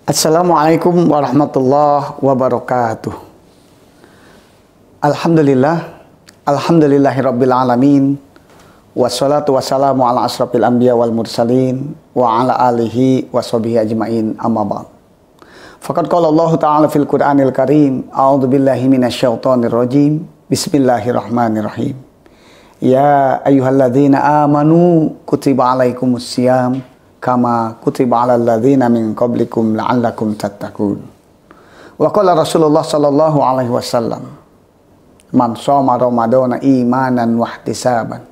Assalamualaikum warahmatullahi wabarakatuh. Alhamdulillahirabbil alamin. Wassalatu wassalamu ala asrafil anbiya wal mursalin wa ala alihi washabihi ajmain, amma ba'd. Faqad qala Allah ta'ala fil Qur'anil Karim, a'udzu billahi minasyaitonir rajim. Bismillahirrahmanirrahim. Ya ayyuhalladzina amanu kutiba alaikumus syiyam kama kutiba alal ladzina min qablikum la'allakum tattaqun. Wa qala Rasulullah sallallahu alaihi wasallam, man shoma ramadhana imanan wa ihtisaban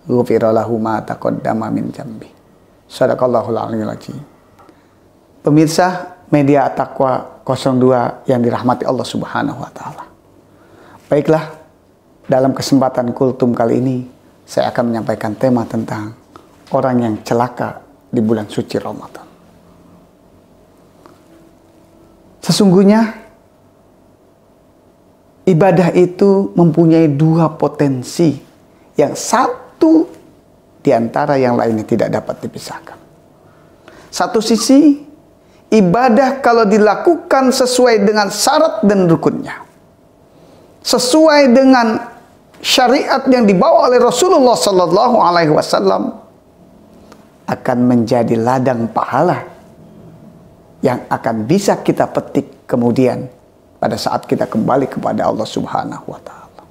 ghufira lahu ma taqaddama min dzambi. Shadaqallahul aliyyil azim. Pemirsa media Taqwa 02 yang dirahmati Allah Subhanahu wa taala. Baiklah, dalam kesempatan kultum kali ini saya akan menyampaikan tema tentang orang yang celaka di bulan suci Ramadan. Sesungguhnya ibadah itu mempunyai dua potensi yang satu di antara yang lainnya tidak dapat dipisahkan. Satu sisi, ibadah kalau dilakukan sesuai dengan syarat dan rukunnya, sesuai dengan syariat yang dibawa oleh Rasulullah Sallallahu Alaihi Wasallam, akan menjadi ladang pahala yang akan bisa kita petik kemudian pada saat kita kembali kepada Allah Subhanahu wa taala.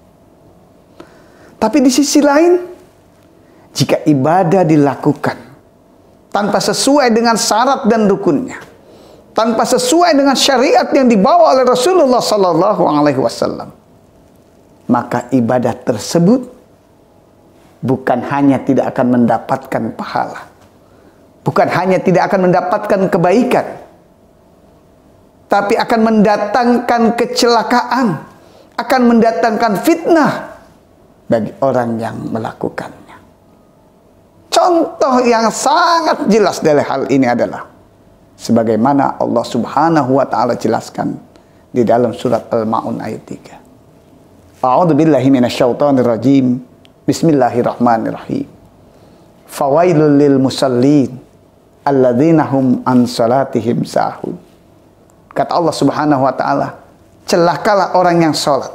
Tapi di sisi lain, jika ibadah dilakukan tanpa sesuai dengan syarat dan rukunnya, tanpa sesuai dengan syariat yang dibawa oleh Rasulullah sallallahu alaihi wasallam, maka ibadah tersebut bukan hanya tidak akan mendapatkan pahala, bukan hanya tidak akan mendapatkan kebaikan, tapi akan mendatangkan kecelakaan, akan mendatangkan fitnah bagi orang yang melakukannya. Contoh yang sangat jelas dari hal ini adalah sebagaimana Allah Subhanahu wa taala jelaskan di dalam surat Al-Maun ayat 3. A'udzu billahi minasyaitonir rajim. Bismillahirrahmanirrahim. Fawailul lil musallin alladzina hum an salatihim sahun. Kata Allah Subhanahu wa taala, celakalah orang yang salat,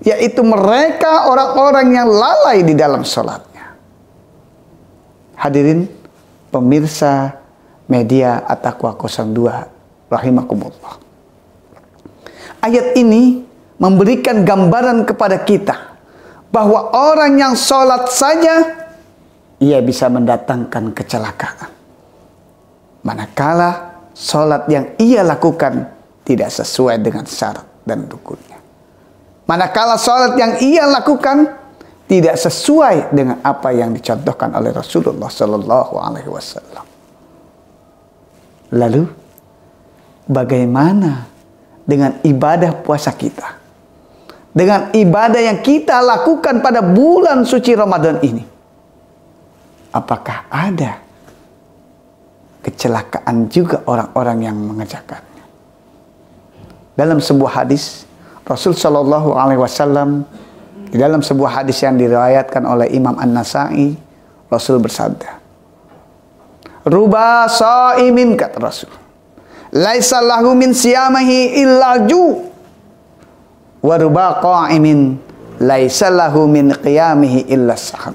yaitu mereka orang-orang yang lalai di dalam salatnya. Hadirin pemirsa media At-Taqwa 02 rahimakumullah. Ayat ini memberikan gambaran kepada kita bahwa orang yang salat saja ia bisa mendatangkan kecelakaan, manakala salat yang ia lakukan tidak sesuai dengan syarat dan rukunnya. Manakala salat yang ia lakukan tidak sesuai dengan apa yang dicontohkan oleh Rasulullah Sallallahu Alaihi Wasallam. Lalu, bagaimana dengan ibadah puasa kita? Dengan ibadah yang kita lakukan pada bulan suci Ramadan ini? Apakah ada kecelakaan juga orang-orang yang mengerjakannya? Dalam sebuah hadis Rasul Shallallahu Alaihi Wasallam, di dalam sebuah hadis yang diriwayatkan oleh Imam An-Nasai, Rasul bersabda, "Ruba shaimin," kata Rasul, "laisa lahu min siyamihi illa ju, wa ruba qa'imin laisa lahu min qiyamihi illa sahar."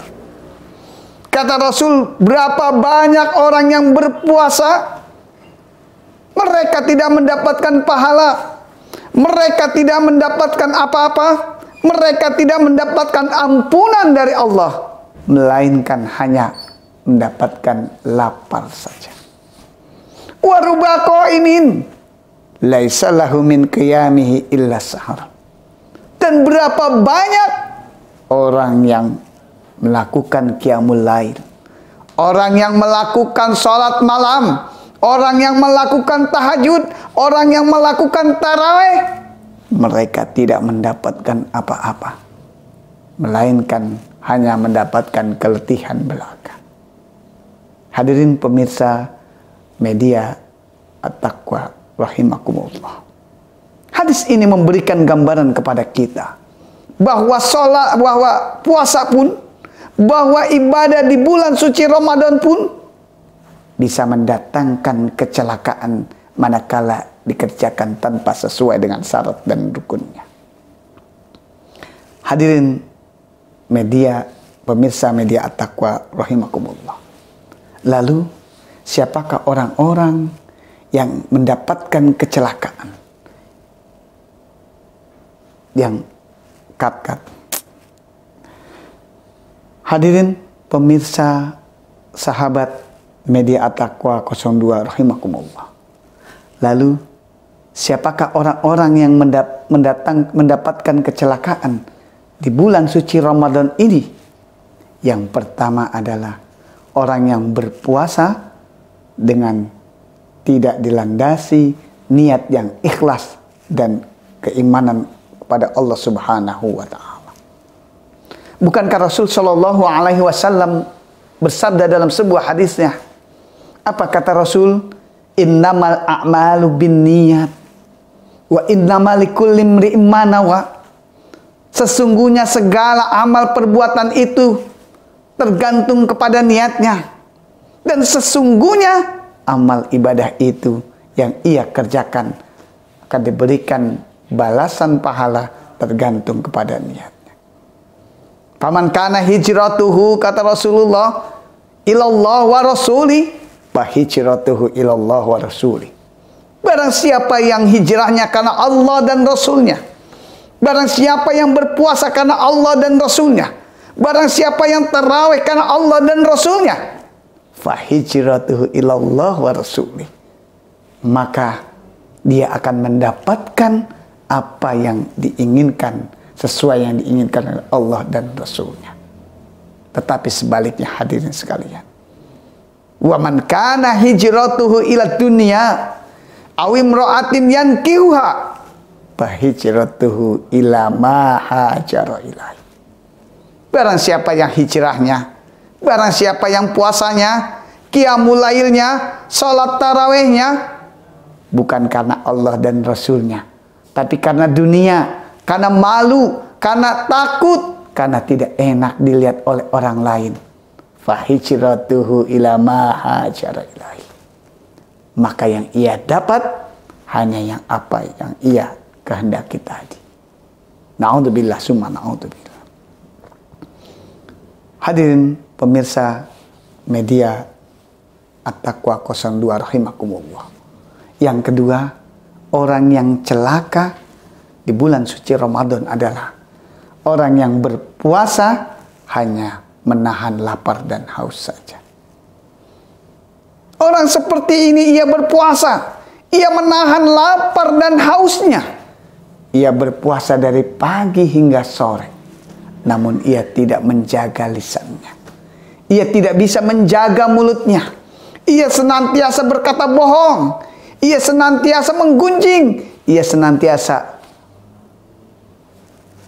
Kata Rasul, berapa banyak orang yang berpuasa, mereka tidak mendapatkan pahala, mereka tidak mendapatkan apa-apa, mereka tidak mendapatkan ampunan dari Allah, melainkan hanya mendapatkan lapar saja. Wa ruba qa'imin laisa lahu min qiyamihi illa sahar. Dan berapa banyak orang yang melakukan qiyamul lail, orang yang melakukan salat malam, orang yang melakukan tahajud, orang yang melakukan tarawih, mereka tidak mendapatkan apa-apa, melainkan hanya mendapatkan keletihan belaka. Hadirin pemirsa media At-Taqwa rahimakumullah. Hadis ini memberikan gambaran kepada kita bahwa salat, bahwa puasa pun, bahwa ibadah di bulan suci Ramadan pun bisa mendatangkan kecelakaan manakala dikerjakan tanpa sesuai dengan syarat dan rukunnya. Hadirin media, pemirsa media At-Taqwa rahimakumullah. Lalu, siapakah orang-orang yang mendapatkan kecelakaan? Yang kat-kat. Hadirin pemirsa sahabat media At-Taqwa 02 rahimakumullah. Lalu, siapakah orang-orang yang mendapatkan kecelakaan di bulan suci Ramadan ini? Yang pertama adalah orang yang berpuasa dengan tidak dilandasi niat yang ikhlas dan keimanan kepada Allah Subhanahu wa taala. Bukankah Rasul Shallallahu alaihi wasallam bersabda dalam sebuah hadisnya, apa kata Rasul? Innamal a'malu binniyat wa innamal likulli imri'in ma nawa. Sesungguhnya segala amal perbuatan itu tergantung kepada niatnya, dan sesungguhnya amal ibadah itu yang ia kerjakan akan diberikan balasan pahala tergantung kepada niatnya. Faman kana hijratuhu, kata Rasulullah, ilallah wa rasuli, fa hijratuhu ilallah wa rasuli. Barang siapa yang hijrahnya karena Allah dan Rasulnya, barang siapa yang berpuasa karena Allah dan Rasulnya, barang siapa yang tarawih karena Allah dan Rasulnya, fa hijratuhu ilallah wa rasuli, maka dia akan mendapatkan apa yang diinginkan, sesuai yang diinginkan oleh Allah dan Rasulnya. Tetapi sebaliknya hadirin sekalian, wa man kana hijratuhu ila dunya aw imra'atin yankihuha fa hijratuhu ila ma hajara ilaihi. Barang siapa yang hijrahnya, barang siapa yang puasanya, qiyamul lailnya, salat tarawihnya bukan karena Allah dan Rasulnya, tapi karena dunia, karena malu, karena takut, karena tidak enak dilihat oleh orang lain, fa hijratuhu ila ma hajara ilaihi, maka yang ia dapat hanya yang apa yang ia kehendaki tadi. Na'udzubillah summa na'udzubillah. Hadirin pemirsa media At-Taqwa 02 rahimakumullah. Yang kedua, orang yang celaka di bulan suci Ramadan adalah orang yang berpuasa hanya menahan lapar dan haus saja. Orang seperti ini, ia berpuasa, ia menahan lapar dan hausnya. Ia berpuasa dari pagi hingga sore, namun ia tidak menjaga lisannya. Ia tidak bisa menjaga mulutnya. Ia senantiasa berkata bohong. Ia senantiasa menggunjing. Ia senantiasa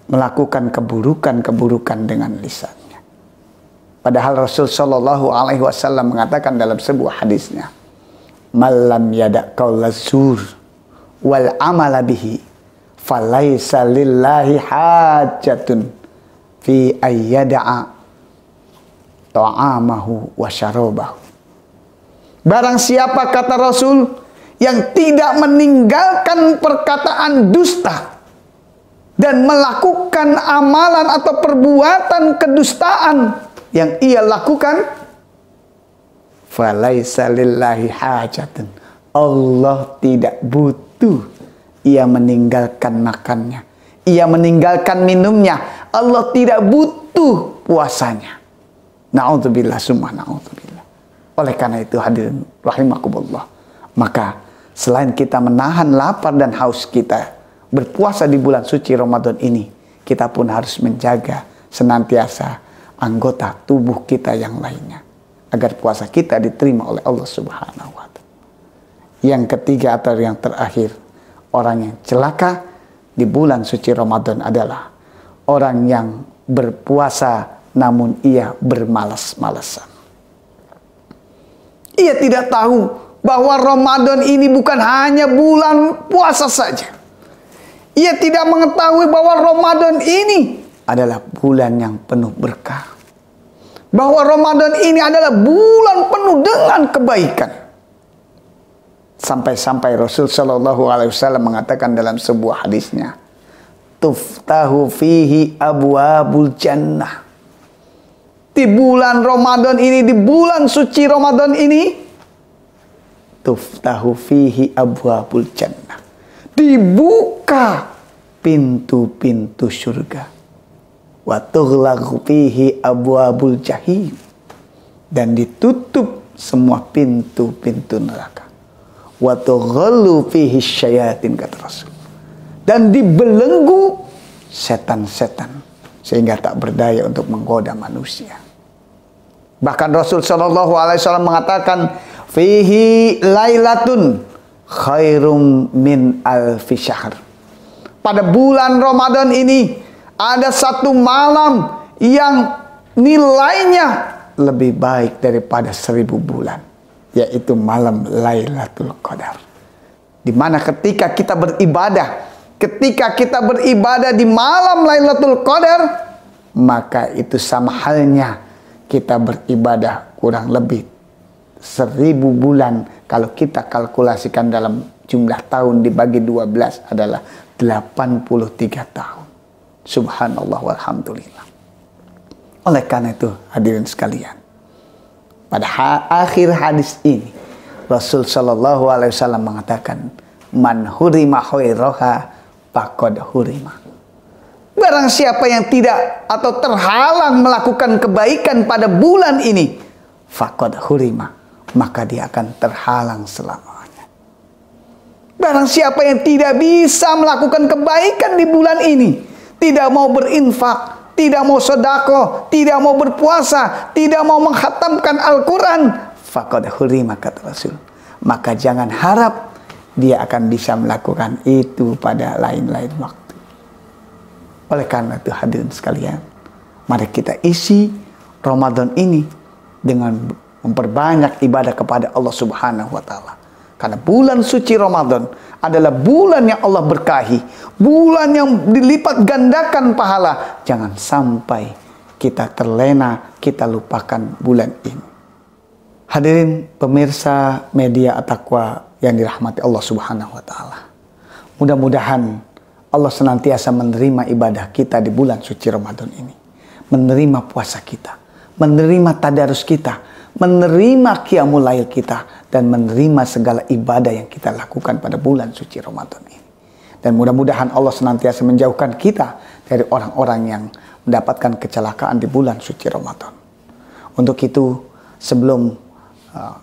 melakukan keburukan-keburukan dengan lisannya. Padahal Rasul Shallallahu alaihi wasallam mengatakan dalam sebuah hadisnya, "Malam yada' qaula zur wal amala bihi, falaisa lillahi hajatun fi ayyada'a ta'amahu wa syarabahu." Barang siapa, kata Rasul, yang tidak meninggalkan perkataan dusta dan melakukan amalan atau perbuatan kedustaan yang ia lakukan, falaisa lillahi hajatun, Allah tidak butuh ia meninggalkan makannya, ia meninggalkan minumnya, Allah tidak butuh puasanya. Na'udzubillah summa na'udzubillah. Oleh karena itu hadirin rahimakumullah, maka selain kita menahan lapar dan haus kita berpuasa di bulan suci Ramadan ini, kita pun harus menjaga senantiasa anggota tubuh kita yang lainnya, agar puasa kita diterima oleh Allah Subhanahu wa ta'ala. Yang ketiga atau yang terakhir, orang yang celaka di bulan suci Ramadan adalah orang yang berpuasa namun ia bermalas-malasan. Ia tidak tahu bahwa Ramadan ini bukan hanya bulan puasa saja. Ia tidak mengetahui bahwa Ramadan ini adalah bulan yang penuh berkah. Bahwa Ramadan ini adalah bulan penuh dengan kebaikan. Sampai-sampai Rasul Shallallahu Alaihi Wasallam mengatakan dalam sebuah hadisnya, tuftahu fihi abwabul jannah. Di bulan Ramadan ini, di bulan suci Ramadan ini, tuftahu fihi abwabul jannah. Dibuka pintu-pintu surga. Wa tughlaqu fihi abwabul jahim. Dan ditutup semua pintu-pintu neraka. Wa tughallu fihi syayatin, kata Rasul. Dan dibelenggu setan-setan sehingga tak berdaya untuk menggoda manusia. Bahkan Rasul Shallallahu Alaihi Wasallam mengatakan, fihi lailatun khairum min alfi syahr. Pada bulan Ramadan ini ada satu malam yang nilainya lebih baik daripada 1000 bulan, yaitu malam Lailatul Qadar. Di mana ketika kita beribadah di malam Lailatul Qadar, maka itu sama halnya kita beribadah kurang lebih 1000 bulan. Kalau kita kalkulasikan dalam jumlah tahun dibagi 12 adalah 83 tahun. Subhanallah walhamdulillah. Oleh karena itu, hadirin sekalian, pada akhir hadis ini Rasul Shallallahu Alaihi Wasallam mengatakan, man hurima khairaha faqad hurima. Barang siapa yang tidak atau terhalang melakukan kebaikan pada bulan ini, faqad hurima, maka dia akan terhalang selamanya. Barang siapa yang tidak bisa melakukan kebaikan di bulan ini, tidak mau berinfak, tidak mau sedekah, tidak mau berpuasa, tidak mau menghatamkan Al-Quran, faqad hurima, kata Rasul. Maka jangan harap dia akan bisa melakukan itu pada lain-lain waktu. Oleh karena itu, hadirin sekalian, mari kita isi Ramadan ini dengan memperbanyak ibadah kepada Allah Subhanahu wa Ta'ala. Karena bulan suci Ramadan adalah bulan yang Allah berkahi, bulan yang dilipat gandakan pahala. Jangan sampai kita terlena, kita lupakan bulan ini. Hadirin pemirsa media At-Taqwa yang dirahmati Allah Subhanahu wa Ta'ala, mudah-mudahan Allah senantiasa menerima ibadah kita di bulan suci Ramadan ini, menerima puasa kita, menerima tadarus kita, menerima qiyamul lail kita, dan menerima segala ibadah yang kita lakukan pada bulan suci Ramadan ini. Dan mudah-mudahan Allah senantiasa menjauhkan kita dari orang-orang yang mendapatkan kecelakaan di bulan suci Ramadan. Untuk itu, sebelum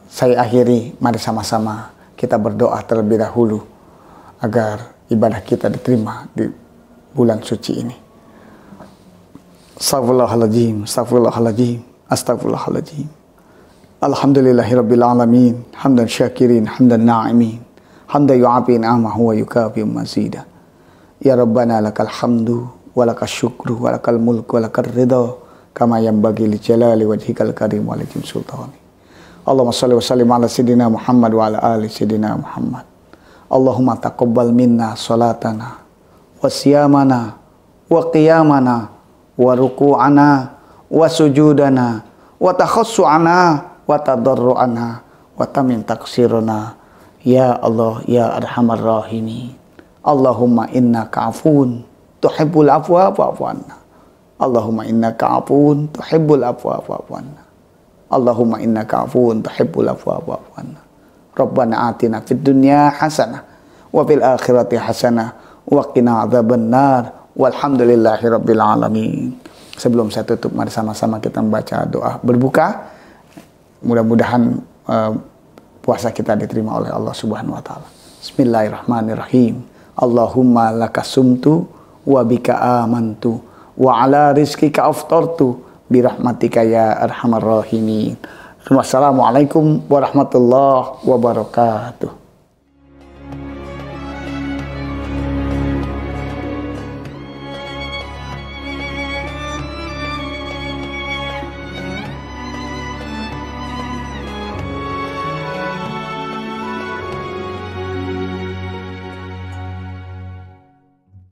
saya akhiri, mari sama-sama kita berdoa terlebih dahulu agar ibadah kita diterima di bulan suci ini. Astaghfirullahaladzim, astaghfirullahaladzim, astaghfirullahaladzim. Alhamdulillahirabbil alamin, hamdan syakirin, hamdan na'imin, hamdan yu'afi ni'amahu wa yukafi mazida. Ya Rabbana lakal hamdu wa lakal syukru wa lakal mulku wa lakal ridha kama yanbaghi li jalali wajhikal karim wa li sultani. Allahumma shalli wa sallim ala sayyidina Muhammad wa ala ali sayyidina Muhammad. Allahumma taqabbal minna salatana wa siyamana wa qiyamana wa ruku'ana wa sujudana wa takhassu'ana wa tadarru'ana wa tamin taksiruna. Ya Allah, ya arhamar rahimin. Allahumma innaka afun tuhibbul afwa fa'fu anna. Allahumma innaka afun tuhibbul afwa fa'fu anna. Allahumma innaka afun tuhibbul afwa fa'fu anna. Rabbana atina fid dunya hasanah wa fil akhirati hasanah wa qina adzabannar. Walhamdulillahi rabbil alamin. Sebelum saya tutup, mari sama-sama kita membaca doa berbuka. Mudah-mudahan puasa kita diterima oleh Allah Subhanahu wa Ta'ala. Bismillahirrahmanirrahim. Allahumma laka sumtu wa bika amantu wa ala rizkika aftartu birahmatika ya arhamar rahimin. Wassalamualaikum warahmatullahi wabarakatuh.